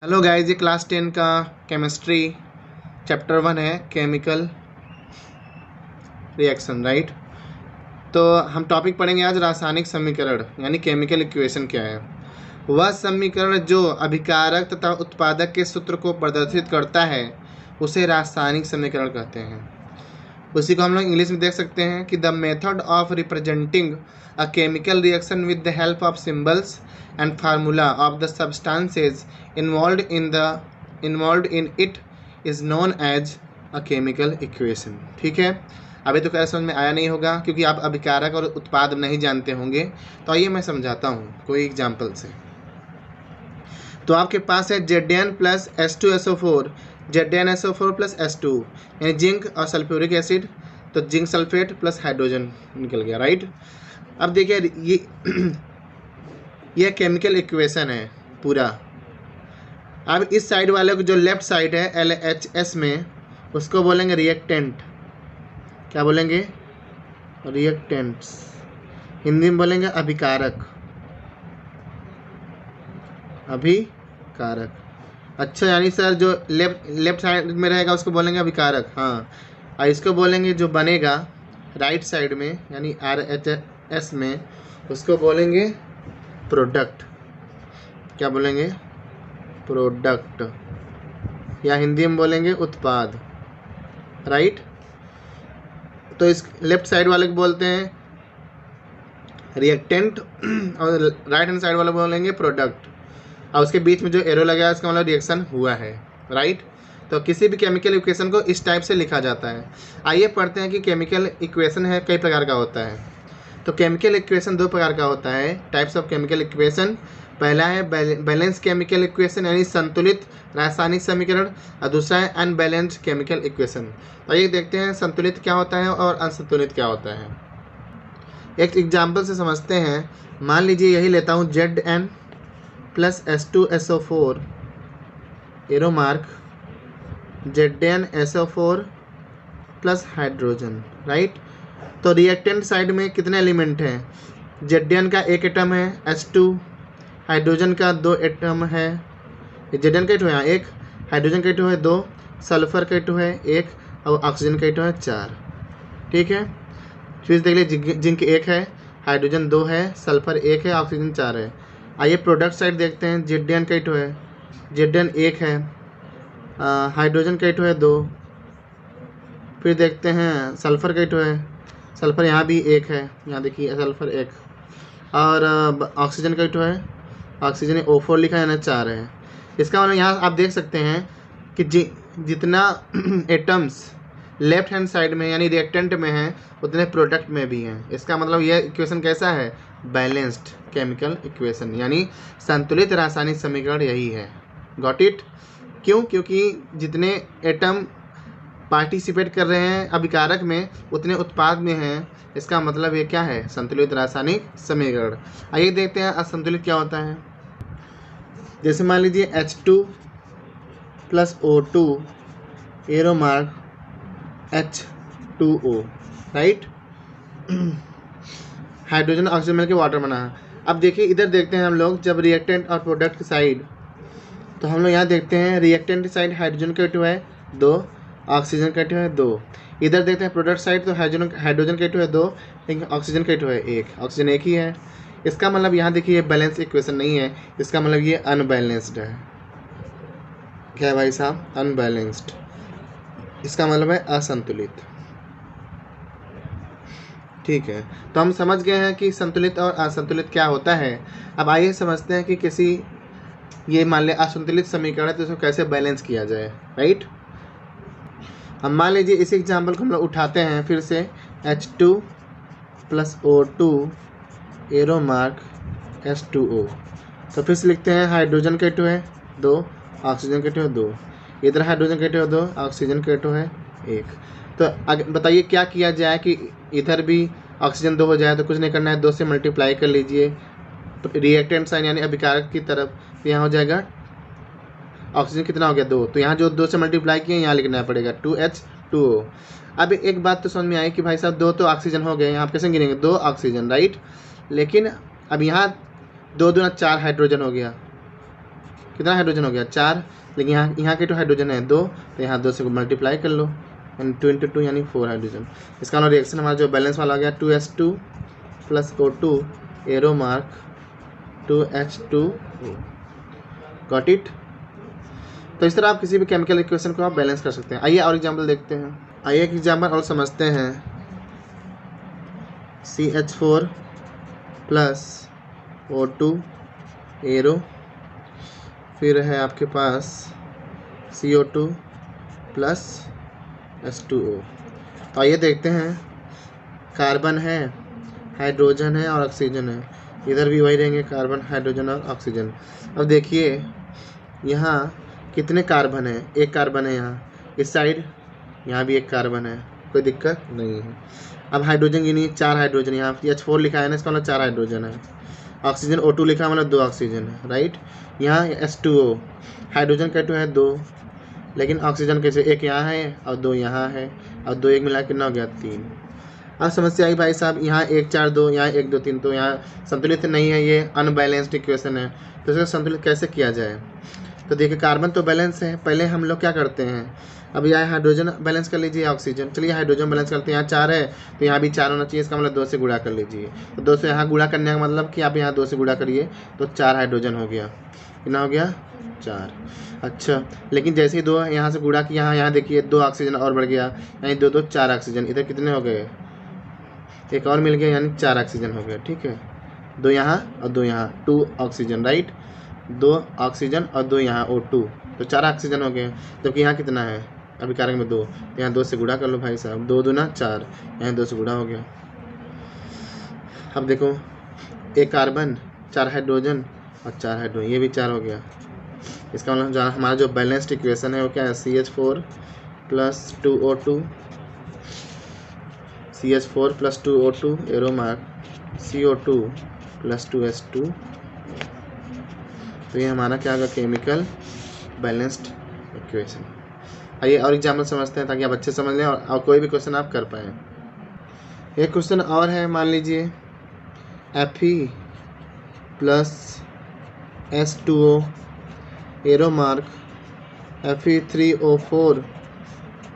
Hello guys, ये class 10 का chemistry chapter 1 है, केमिकल रिएक्शन। राइट। तो हम टॉपिक पढ़ेंगे आज रासायनिक समीकरण यानी केमिकल इक्वेशन क्या है। वह समीकरण जो अभिकारक तथा उत्पादक के सूत्र को प्रदर्शित करता है उसे रासायनिक समीकरण कहते हैं। उसी को हम लोग इंग्लिश में देख सकते हैं कि the method of representing a chemical reaction with the help of symbols and formula of the substances involved in it is known as a chemical equation. ठीक है, अभी तो क्या समझ में आया नहीं होगा क्योंकि आप अभिकारक और उत्पाद नहीं जानते होंगे। तो आइए मैं समझाता हूँ कोई एग्जाम्पल से। तो आपके पास है Zn plus H2SO4, ZnSO4 plus H2 यानी जिंक और सल्फ्यूरिक एसिड। तो जिंक सल्फेट प्लस हाइड्रोजन निकल गया। राइट। अब देखिए ये केमिकल इक्वेशन है पूरा। अब इस साइड वाले को जो लेफ्ट साइड है LHS में उसको बोलेंगे रिएक्टेंट। क्या बोलेंगे? रिएक्टेंट्स। हिंदी में बोलेंगे अभिकारक। अभिकारक। अच्छा, यानी सर जो लेफ्ट साइड में रहेगा उसको बोलेंगे अभिकारक। हाँ, और इसको बोलेंगे जो बनेगा राइट साइड में यानी RHS में उसको बोलेंगे प्रोडक्ट। क्या बोलेंगे? प्रोडक्ट, या हिंदी में बोलेंगे उत्पाद। राइट। तो इस लेफ्ट साइड वाले को बोलते हैं रिएक्टेंट और राइट हैंड साइड वाले बोलेंगे प्रोडक्ट। और उसके बीच में जो एरो लगा है उसका मतलब रिएक्शन हुआ है। राइट। तो किसी भी केमिकल इक्वेशन को इस टाइप से लिखा जाता है। आइए पढ़ते हैं कि केमिकल इक्वेशन है कई प्रकार का होता है। तो केमिकल इक्वेशन दो प्रकार का होता है, टाइप्स ऑफ केमिकल इक्वेशन। पहला है बैलेंस केमिकल इक्वेशन यानी संतुलित रासायनिक समीकरण, और दूसरा है अनबैलेंस्ड केमिकल इक्वेशन। तो ये देखते हैं संतुलित क्या होता है और असंतुलित क्या होता है। एक एग्जाम्पल से समझते हैं। मान लीजिए यही लेता हूँ Zn plus H2SO4 arrow mark, ZnSO4 plus hydrogen. Right. तो रिएक्टेंट साइड में कितने एलिमेंट हैं? Zn का एक एटम है, H2, हाइड्रोजन का दो एटम है। Zn का एटम है एक, हाइड्रोजन का एटम है दो, सल्फर का एटम है एक, और ऑक्सीजन का एटम है चार। ठीक है। फिर देख लीजिए जिंक एक है, हाइड्रोजन दो है, सल्फर एक है, ऑक्सीजन चार है। आइए प्रोडक्ट साइड देखते हैं। Zn का एटम है, Zn एक है, हाइड्रोजन का एटम है दो। फिर देखते हैं सल्फर का एटम है, सल्फर यहाँ भी एक है, यहाँ देखिए सल्फर एक, और ऑक्सीजन का एटम है, ऑक्सीजन O4 लिखा है ना, चार है। इसका मतलब यहाँ आप देख सकते हैं कि जितना एटम्स लेफ्ट हैंड साइड में यानी रिएक्टेंट में है उतने प्रोडक्ट में भी हैं। इसका मतलब यह इक्वेशन कैसा है? बैलेंस्ड केमिकल इक्वेशन यानी संतुलित रासायनिक समीकरण यही है। Got it? क्यों? क्योंकि जितने एटम पार्टिसिपेट कर रहे हैं अभिकारक में उतने उत्पाद में हैं। इसका मतलब ये क्या है? संतुलित रासायनिक समीकरण। आइए देखते हैं असंतुलित क्या होता है। जैसे मान लीजिए H2 plus O2 arrow mark H2O। Right. Hydrogen oxygen मिलकर वाटर बना। अब देखिए इधर देखते हैं हम लोग जब रिएक्टेंट और प्रोडक्ट की साइड, तो हम लोग यहाँ देखते हैं रिएक्टेंट की साइड हाइड्रोजन का एटम है दो, ऑक्सीजन का एटम है दो। इधर देखते हैं प्रोडक्ट साइड तो हाइड्रोजन का एटम है दो, लेकिन ऑक्सीजन का एटम है एक, ऑक्सीजन एक ही है। इसका मतलब यहाँ देखिए ये बैलेंस इक्वेशन नहीं है, इसका मतलब ये अनबैलेंस्ड है। क्या है भाई साहब? अनबैलेंस्ड। इसका मतलब है असंतुलित। ठीक है, तो हम समझ गए हैं कि संतुलित और असंतुलित क्या होता है। अब आइए समझते हैं कि किसी ये मान लिया असंतुलित समीकरण है तो इसको कैसे बैलेंस किया जाए। राइट। हम मान लीजिए इसी एग्जाम्पल को हम लोग उठाते हैं फिर से। H2 plus O2 arrow mark H2O। तो फिर से लिखते हैं हाइड्रोजन का एटम है दो, ऑक्सीजन का एटम है दो, इधर हाइड्रोजन का एटम है दो, ऑक्सीजन का एटम है एक। तो बताइए क्या किया जाए कि इधर भी ऑक्सीजन दो हो जाए? तो कुछ नहीं करना है, दो से मल्टीप्लाई कर लीजिए रिएक्टेंट साइन यानी अभिकारक की तरफ। तो यहाँ हो जाएगा ऑक्सीजन कितना हो गया? दो। तो यहाँ जो दो से मल्टीप्लाई किए यहाँ लिखना पड़ेगा 2H2O। अब एक बात तो समझ में आई कि भाई साहब दो तो ऑक्सीजन हो गए, यहाँ कैसे गिनेंगे? दो ऑक्सीजन। राइट। लेकिन अब यहाँ दो दूना चार हाइड्रोजन हो गया, कितना हाइड्रोजन हो गया 4, लेकिन यहाँ के 2 हाइड्रोजन है 2, तो यहाँ 2 से मल्टीप्लाई कर लो, यानी 2 × 2 यानी 4 हाइड्रोजन। इसका मतलब रिएक्शन हमारा जो बैलेंस वाला आ गया 2s2 + O2 arrow mark 2H2O। Got it. तो इस तरह आप किसी भी केमिकल इक्वेशन को आप बैलेंस कर सकते हैं। आइए और एग्जाम्पल देखते हैं। आइए एक एग्जाम्पल और समझते हैं। CH4 + O2 एरो, फिर है आपके पास CO2 + H2O। तो आइए देखते हैं। कार्बन है, हाइड्रोजन है और ऑक्सीजन है, इधर भी वही रहेंगे कार्बन, हाइड्रोजन और ऑक्सीजन। अब देखिए यहाँ कितने कार्बन है, एक कार्बन है यहाँ इस साइड, यहाँ भी एक कार्बन है, कोई दिक्कत नहीं है। अब हाइड्रोजन गिनिए, 4 हाइड्रोजन, यहाँ H4 लिखा है ना, इसका मतलब 4 हाइड्रोजन है। ऑक्सीजन O2 लिखा है, मतलब 2 ऑक्सीजन है, राइट। यहाँ H2O, हाइड्रोजन का 2 है 2, लेकिन ऑक्सीजन कैसे, एक यहाँ है और 2 यहाँ है, और 2 एक मिला कितना हो गया 3। अब समस्या आई भाई साहब, यहाँ 1 4 2, यहाँ 1 2 3, तो यहाँ संतुलित नहीं है, ये अनबैलेंस्ड इक्वेशन है। तो इसका संतुलित कैसे किया जाए? तो देखिए कार्बन तो बैलेंस है, पहले हम लोग क्या करते हैं, अब यहाँ हाइड्रोजन बैलेंस कर लीजिए, ऑक्सीजन, चलिए हाइड्रोजन बैलेंस करते हैं। यहाँ 4 है तो यहाँ भी 4 होना चाहिए, इसका मतलब 2 से गुणा कर लीजिए। तो 2 से यहाँ गुणा करने का मतलब कि आप यहाँ 2 से गुणा करिए तो 4 हाइड्रोजन हो गया, कितना हो गया 4। अच्छा, लेकिन जैसे ही 2 यहाँ से गुणा किया, यहाँ देखिए 2 ऑक्सीजन और बढ़ गया, यानी 2 2 4 ऑक्सीजन, इधर कितने हो गए, एक और मिल गया, यानी 4 ऑक्सीजन हो गया, ठीक है। 2 यहाँ और 2 यहाँ, 2 ऑक्सीजन, राइट, 2 ऑक्सीजन और 2 यहाँ O2, तो 4 ऑक्सीजन हो गए। जबकि यहाँ कितना है, अभी कारक में 2, यहाँ 2 से गुणा कर लो भाई साहब, 2 दूना 4, यहाँ 2 से गुणा हो गया। अब देखो, एक कार्बन, 4 हाइड्रोजन और 4 हाइड्रोजन, ये भी 4 हो गया। इसका मतलब हमारा जो बैलेंस्ड इक्वेशन है वो क्या है, CH4 + 2O2, CH4 + 2O2 arrow mark CO2 + 2H2। तो ये हमारा क्या होगा, केमिकल बैलेंस्ड इक्वेशन। आइए और एग्जाम्पल समझते हैं ताकि आप अच्छे समझ लें और कोई भी क्वेश्चन आप कर पाएँ। एक क्वेश्चन और है, मान लीजिए Fe + H2O arrow mark Fe3O4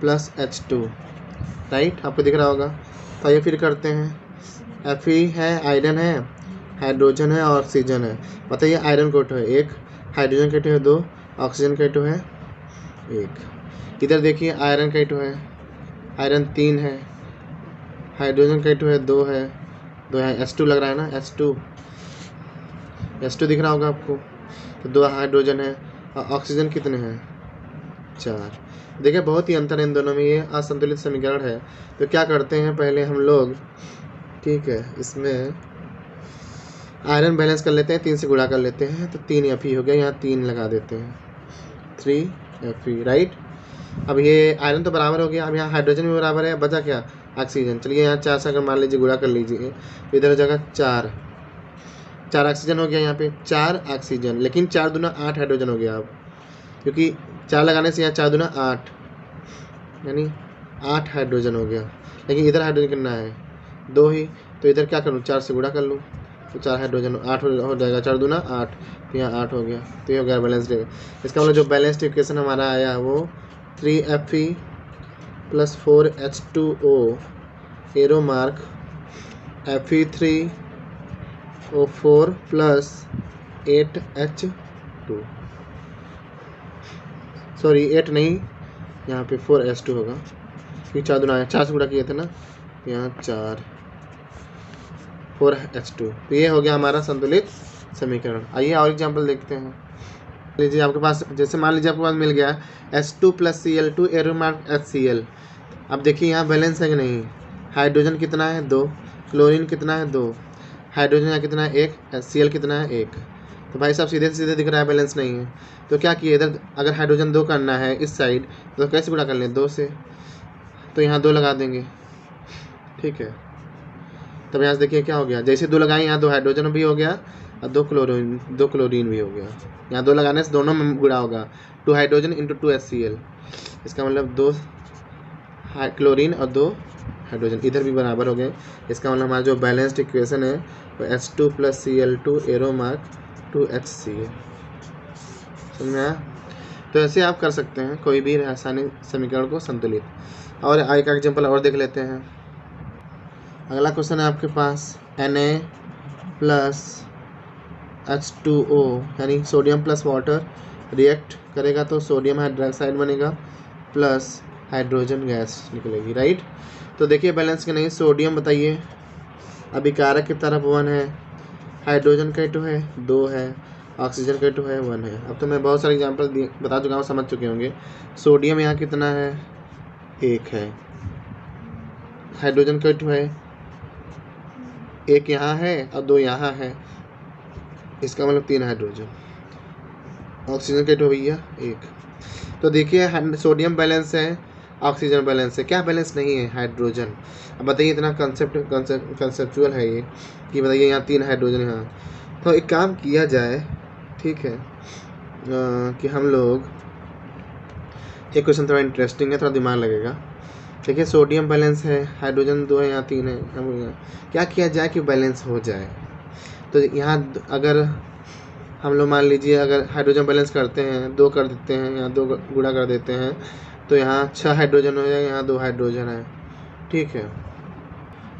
+ H2, right, आपको दिख रहा होगा। तो ये फिर करते हैं। Fe है, आयरन है, हाइड्रोजन है और ऑक्सीजन है। बताइए आयरन का 2 है 1, हाइड्रोजन का 2 है 2, ऑक्सीजन का 2 है 1। इधर देखिए आयरन का 2 है, आयरन 3 है, हाइड्रोजन का 2 है 2 है, 2 है, H2 लग रहा है ना, H2 दिख रहा होगा आपको। तो 2 हाइड्रोजन है और ऑक्सीजन कितने हैं 4। देखिए बहुत ही अंतर है इन दोनों में, ये असंतुलित समीकरण है। तो क्या करते हैं, पहले हम लोग, ठीक है, इसमें आयरन बैलेंस कर लेते हैं, 3 से गुणा कर लेते हैं, तो 3 Fe हो गया, यहाँ 3 लगा देते हैं, 3 Fe, राइट। अब ये आयरन तो बराबर हो गया, अब यहाँ हाइड्रोजन भी बराबर है, बचा क्या, ऑक्सीजन। चलिए यहाँ 4 से अगर मान लीजिए गुणा कर लीजिए, तो इधर हो जाएगा 4 ऑक्सीजन हो गया, यहाँ पे 4 ऑक्सीजन, लेकिन 4 दूना 8 हाइड्रोजन हो गया अब, क्योंकि 4 लगाने से यहाँ 4 दूना 8, यानी 8 हाइड्रोजन हो गया। लेकिन इधर हाइड्रोजन कितना है 2 ही, तो इधर क्या करूँ, 4 से गुणा कर लूँ, तो 4 हाइड्रोजन 8 हो जाएगा, 4 दूना 8, तो यहाँ 8 हो गया। तो ये हो गया बैलेंस्ड। इसका मतलब जो बैलेंस्ड इक्वेशन हमारा आया वो 3Fe + 4H2O arrow mark Fe3O4 + 8H2, sorry 8 नहीं, यहाँ पे 4H2 होगा, क्योंकि 4 दूना 4 से गुणा किए थे ना, यहाँ 4H2। तो ये हो गया हमारा संतुलित समीकरण। आइए और एग्जांपल देखते हैं। लीजिए आपके पास, जैसे मान लीजिए आपके पास मिल गया H2 + Cl2 arrow mark HCl। अब देखिए यहाँ बैलेंस है कि नहीं, हाइड्रोजन कितना है 2, क्लोरीन कितना है 2, हाइड्रोजन यहाँ कितना है 1, HCl कितना है 1। तो भाई साहब सीधे सीधे दिख रहा है बैलेंस नहीं है। तो क्या किए, इधर अगर हाइड्रोजन 2 करना है इस साइड, तो कैसे गुणा कर लें 2 से, तो यहाँ 2 लगा देंगे, ठीक है। तब यहाँ से देखिए क्या हो गया, जैसे 2 लगाए यहाँ 2 हाइड्रोजन भी हो गया और 2 क्लोरीन भी हो गया। यहाँ 2 लगाने से दोनों में गुणा होगा, 2 हाइड्रोजन × 2 HCl, इसका मतलब 2 क्लोरीन और 2 हाइड्रोजन, इधर भी बराबर हो गए। इसका मतलब हमारा जो बैलेंस्ड इक्वेशन है वो H2 + Cl2 arrow mark 2HCl। समझ में आया? तो ऐसे आप कर सकते हैं कोई भी रासायनिक समीकरण को संतुलित। और एक एग्जाम्पल और देख लेते हैं। अगला क्वेश्चन है आपके पास Na+H2O यानी सोडियम प्लस वाटर रिएक्ट करेगा तो सोडियम हाइड्रोक्साइड बनेगा प्लस हाइड्रोजन गैस निकलेगी, राइट। तो देखिए बैलेंस के नहीं, सोडियम बताइए अभिकारक की तरफ 1 है, हाइड्रोजन का 2 है, 2 है, ऑक्सीजन का 2 है, 1 है। अब तो मैं बहुत सारे एग्जांपल बता चुका हूँ, समझ चुके होंगे। सोडियम यहाँ कितना है, 1 है, हाइड्रोजन का 2 है, 1 यहाँ है और 2 यहाँ है, इसका मतलब 3 हाइड्रोजन। ऑक्सीजन का 2 भैया 1। तो देखिए सोडियम बैलेंस है, ऑक्सीजन बैलेंस है, क्या बैलेंस नहीं है, हाइड्रोजन। अब बताइए इतना कंसेप्चुअल है ये कि बताइए यहाँ 3 हाइड्रोजन यहाँ। तो एक काम किया जाए, ठीक है, कि हम लोग, एक क्वेश्चन थोड़ा इंटरेस्टिंग है, थोड़ा दिमाग लगेगा। देखिए सोडियम बैलेंस है, हाइड्रोजन 2 है, यहाँ 3 है, हम क्या किया जाए कि बैलेंस हो जाए। तो यहाँ अगर हम लोग मान लीजिए अगर हाइड्रोजन बैलेंस करते हैं, 2 कर देते हैं, यहाँ 2 गुणा कर देते हैं, तो यहाँ 6 हाइड्रोजन हो जाएगा, यहाँ 2 हाइड्रोजन है, ठीक है।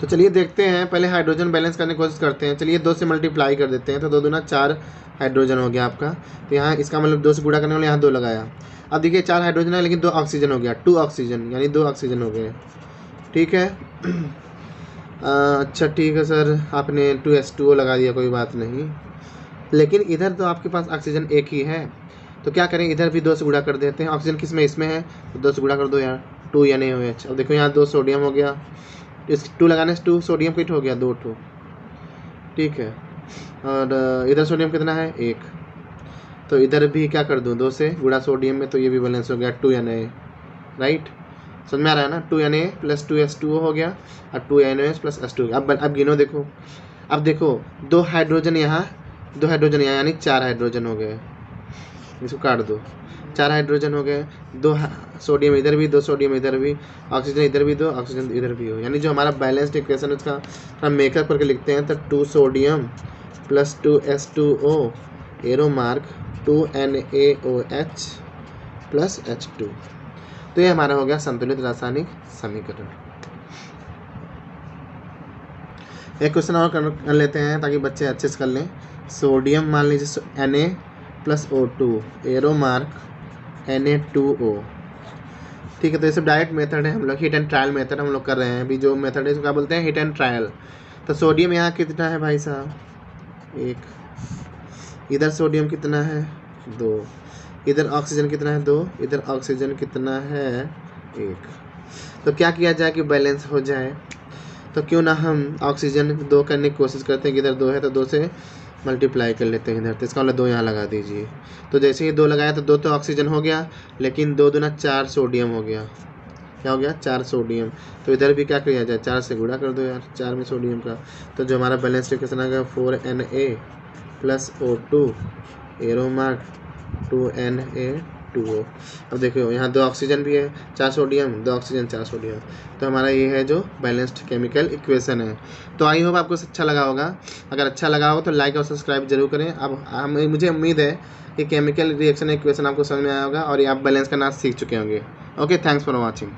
तो चलिए देखते हैं, पहले हाइड्रोजन बैलेंस करने की कोशिश करते हैं। चलिए 2 से मल्टीप्लाई कर देते हैं, तो 2 दूना 4 हाइड्रोजन हो गया आपका। तो यहाँ इसका मतलब 2 से गुणा करने वाले यहाँ 2 लगाया। अब देखिए 4 हाइड्रोजन है लेकिन 2 ऑक्सीजन हो गया, 2 ऑक्सीजन यानी 2 ऑक्सीजन हो गए, ठीक है। अच्छा ठीक है सर, आपने 2H2O लगा दिया, कोई बात नहीं, लेकिन इधर तो आपके पास ऑक्सीजन 1 ही है, तो क्या करें, इधर भी 2 से गुणा कर देते हैं। ऑक्सीजन किस में, इसमें है, तो 2 से गुणा कर दो यार, 2 NaOH। अब देखो यहाँ 2 सोडियम हो गया, इस 2 लगाने से 2 सोडियम किट हो गया, 2, ठीक है। और इधर सोडियम कितना है, 1, तो इधर भी क्या कर दूँ, 2 से गुणा सोडियम में, तो ये भी बैलेंस हो गया, 2 Na, राइट। समझ में आ रहा है ना, 2 Na प्लस 2H2O हो गया और 2 NaOH प्लस H2। अब गिनो देखो, अब देखो 2 हाइड्रोजन यहाँ, 2 हाइड्रोजन यहाँ, यानी 4 हाइड्रोजन हो गए, इसको काट दो, 4 हाइड्रोजन हो गए, 2 सोडियम इधर भी, 2 सोडियम इधर भी, ऑक्सीजन इधर भी 2, ऑक्सीजन इधर भी हो, यानी जो हमारा बैलेंस्ड इक्वेशन है उसका हम मेकअप करके लिखते हैं। तो 2 sodium plus 2H2O arrow mark 2 NaOH plus H2। तो ये हमारा हो गया संतुलित रासायनिक समीकरण। एक क्वेश्चन और कर लेते हैं ताकि बच्चे अच्छे से कर लें। सोडियम मान लीजिए Na plus O2 arrow mark Na2O, ठीक है। तो ये सब डायरेक्ट मेथड है, हम लोग हिट एंड ट्रायल मेथड हम लोग कर रहे हैं अभी। जो मेथड है इसको क्या बोलते हैं, हिट एंड ट्रायल। तो सोडियम यहाँ कितना है भाई साहब, 1, इधर सोडियम कितना है, 2, इधर ऑक्सीजन कितना है, 2, इधर ऑक्सीजन कितना है, 1। तो क्या किया जाए कि बैलेंस हो जाए, तो क्यों ना हम ऑक्सीजन 2 करने की कोशिश करते हैं कि इधर 2 है तो 2 से मल्टीप्लाई कर लेते हैं इधर, तो इसका मतलब 2 यहाँ लगा दीजिए। तो जैसे ही 2 लगाया तो 2 तो ऑक्सीजन हो गया, लेकिन 2 दूना 4 सोडियम हो गया, क्या हो गया, 4 सोडियम। तो इधर भी क्या किया जाए, 4 से गुणा कर दो यार, 4 में सोडियम का। तो जो हमारा बैलेंस इक्वेशन आ गया 4 Na plus O2 arrow mark 2 Na2O। अब देखो यहाँ 2 ऑक्सीजन भी है, 4 सोडियम, 2 ऑक्सीजन, 4 सोडियम। तो हमारा ये है जो बैलेंस्ड केमिकल इक्वेशन है। तो आई होप आपको अच्छा लगा होगा। अगर अच्छा लगा हो तो लाइक और सब्सक्राइब जरूर करें। अब मुझे उम्मीद है कि केमिकल रिएक्शन इक्वेशन आपको समझ में आया होगा और ये आप बैलेंस करना सीख चुके होंगे। Okay, thanks for watching.